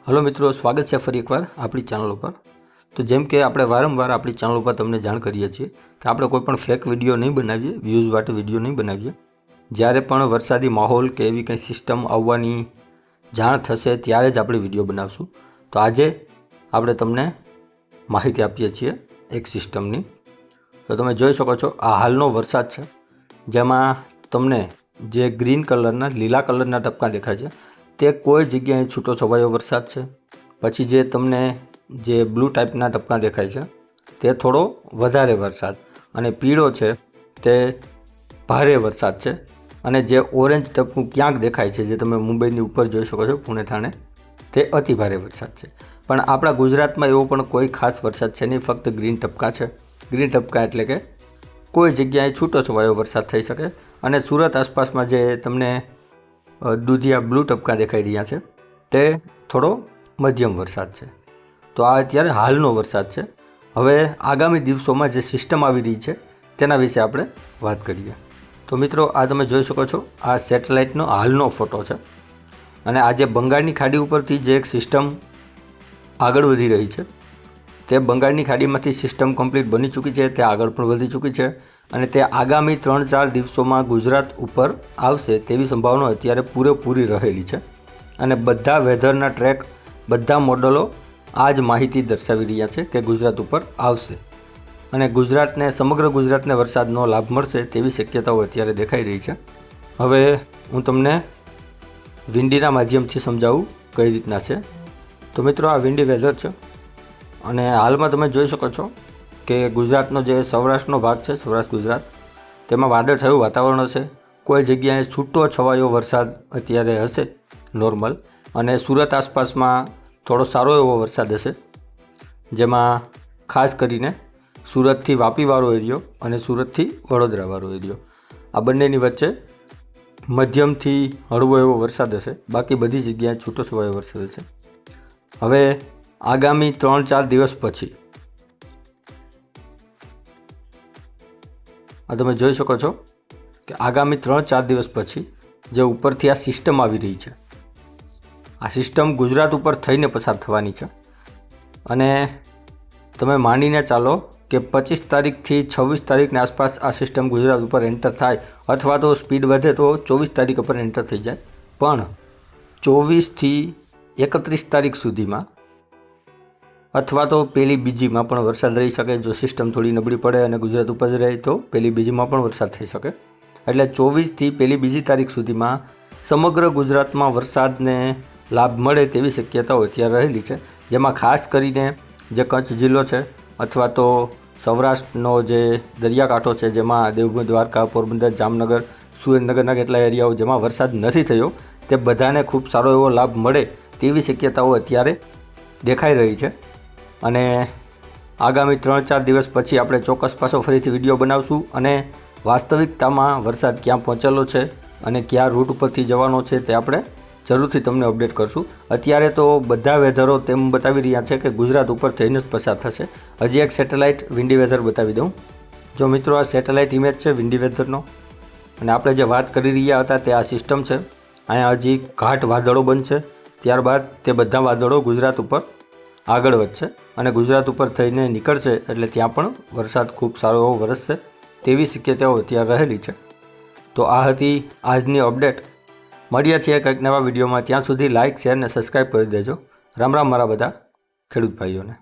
Hello मित्रों, स्वागत है फरी एकवार अपनी चैनल पर। तो जेम के આપણે વારંવાર આપણી ચેનલ પર તમને જાણ કરીએ છીએ કે આપણે કોઈ પણ ફેક વિડીયો નહીં બનાવીએ, વ્યૂઝ માટે વિડીયો નહીં બનાવીએ। જ્યારે પણ વરસાદી માહોલ કે એવી કંઈ સિસ્ટમ આવવાની જાણ થશે ત્યારે જ આપણે વિડીયો બનાવશું। તો આજે આપણે તમને માહિતી આપીએ છીએ એક સિસ્ટમની। તો તમે જોઈ શકો છો આ હાલનો વરસાદ છે, જેમાં તમને જે ગ્રીન કલરના લીલા કલરના ટપકા દેખાય છે તે કોઈ જગ્યાએ છૂટો છવાયો વરસાદ છે। પછી જે તમને જે બ્લુ ટાઈપના ટપકા દેખાય છે તે થોડો વધારે વરસાદ, અને પીળો છે તે ભારે વરસાદ છે, અને જે ઓરેન્જ ટપકું ક્યાંક દેખાય છે જે તમે મુંબઈની ઉપર જોઈ શકો છો, પુણે થાણે, તે અતિ ભારે વરસાદ છે। પણ આપણા ગુજરાતમાં એવો પણ કોઈ ખાસ વરસાદ છે નહીં, ફક્ત ગ્રીન ટપકા છે। ગ્રીન ટપકા એટલે કે કોઈ જગ્યાએ છૂટો છવાયો વરસાદ થઈ શકે, અને સુરત આસપાસમાં જે તમને દૂધિયા બ્લુ ટપકા દેખાઈ રહ્યા છે તે થોડો મધ્યમ વરસાદ છે। તો આ અત્યારે હાલનો વરસાદ છે। હવે આગામી દિવસોમાં જે સિસ્ટમ આવી રહી છે તેના વિશે આપણે વાત કરીએ। તો મિત્રો, આ તમે જોઈ શકો છો આ સેટેલાઇટનો હાલનો ફોટો છે, અને આ જે બંગાળની ખાડી ઉપરથી જે એક સિસ્ટમ આગળ વધી રહી છે તે બંગાળની ખાડીમાંથી સિસ્ટમ કમ્પ્લીટ બની ચૂકી છે, તે આગળ પણ વધી ચૂકી છે, અને તે આગામી 3-4 દિવસોમાં ગુજરાત ઉપર આવશે તેવી સંભાવના અત્યારે પૂરેપૂરી રહેલી છે। અને બધા વેધરના ટ્રેક, બધા મોડલો આ જ માહિતી દર્શાવી રહ્યા છે કે ગુજરાત ઉપર આવશે, અને ગુજરાતને, સમગ્ર ગુજરાતને વરસાદનો લાભ મળશે તેવી શક્યતાઓ અત્યારે દેખાઈ રહી છે। હવે હું તમને વિંડીના માધ્યમથી સમજાવું કઈ રીતના છે। તો મિત્રો, આ વિંડી વેધર છે, અને હાલમાં તમે જોઈ શકો છો કે ગુજરાતનો જે સૌરાષ્ટ્રનો ભાગ છે, સૌરાષ્ટ્ર ગુજરાત, તેમાં વાદળછાયું વાતાવરણ હશે। કોઈ જગ્યાએ છૂટો છવાયો વરસાદ અત્યારે હશે નોર્મલ, અને સુરત આસપાસમાં થોડો સારો એવો વરસાદ હશે, જેમાં ખાસ કરીને સુરતથી વાપીવાળો એરિયો અને સુરતથી વડોદરાવાળો એરિયો, આ બંનેની વચ્ચે મધ્યમથી હળવો એવો વરસાદ હશે। બાકી બધી જગ્યાએ છૂટો છવાયો વરસાદ હશે। હવે આગામી 3-4 દિવસ પછી આ તમે જોઈ શકો છો કે આગામી 3-4 દિવસ પછી જે ઉપરથી આ સિસ્ટમ આવી રહી છે, આ સિસ્ટમ ગુજરાત ઉપર થઈને પસાર થવાની છે, અને તમે માનીને ચાલો કે 25 તારીખથી 26 તારીખની આસપાસ આ સિસ્ટમ ગુજરાત ઉપર એન્ટર થાય, અથવા તો સ્પીડ વધે તો 24 તારીખ ઉપર એન્ટર થઈ જાય। પણ 24થી 31 તારીખ સુધીમાં, અથવા તો પહેલી બીજીમાં પણ વરસાદ રહી શકે। જો સિસ્ટમ થોડી નબળી પડે અને ગુજરાત ઉપર જ રહે તો પહેલી બીજીમાં પણ વરસાદ થઈ શકે। એટલે 24થી પહેલી બીજી તારીખ સુધીમાં સમગ્ર ગુજરાતમાં વરસાદને લાભ મળે તેવી શક્યતાઓ અત્યારે રહેલી છે, જેમાં ખાસ કરીને જે કચ્છ જિલ્લો છે અથવા તો સૌરાષ્ટ્રનો જે દરિયાકાંઠો છે, જેમાં દેવભૂમિ, દ્વારકા, પોરબંદર, જામનગર, સુરેન્દ્રનગરના કેટલા એરિયાઓ જેમાં વરસાદ નથી થયો, તે બધાને ખૂબ સારો એવો લાભ મળે તેવી શક્યતાઓ અત્યારે દેખાઈ રહી છે। અને આગામી 3-4 દિવસ પછી આપણે ચોક્કસ પાછો ફરીથી વિડીયો બનાવશું, અને વાસ્તવિકતામાં વરસાદ ક્યાં પહોંચેલો છે અને કયા રૂટ ઉપરથી જવાનો છે તે આપણે જરૂરથી તમને અપડેટ કરશું। અત્યારે તો બધા વેધરો તેમ બતાવી રહ્યા છે કે ગુજરાત ઉપર થઈને જ પસાર થશે। હજી એક સેટેલાઇટ વિન્ડી વેધર બતાવી દઉં। જો મિત્રો, આ સેટેલાઇટ ઇમેજ છે વિન્ડી વેધરનો, અને આપણે જે વાત કરી રહ્યા હતા તે આ સિસ્ટમ છે। અહીંયા હજી ઘાટ વાદળો બનશે, ત્યારબાદ તે બધા વાદળો ગુજરાત ઉપર આગળ વધશે અને ગુજરાત ઉપર થઈને નીકળશે, એટલે ત્યાં પણ વરસાદ ખૂબ સારો એવો વરસશે તેવી શક્યતાઓ અત્યારે રહેલી છે। તો આ હતી આજની અપડેટ। મળીએ છીએ કંઈક નવા વિડીયોમાં, ત્યાં સુધી લાઇક, શેર અને સબસ્ક્રાઈબ કરી દેજો। રામ રામ મારા બધા ખેડૂત ભાઈઓને।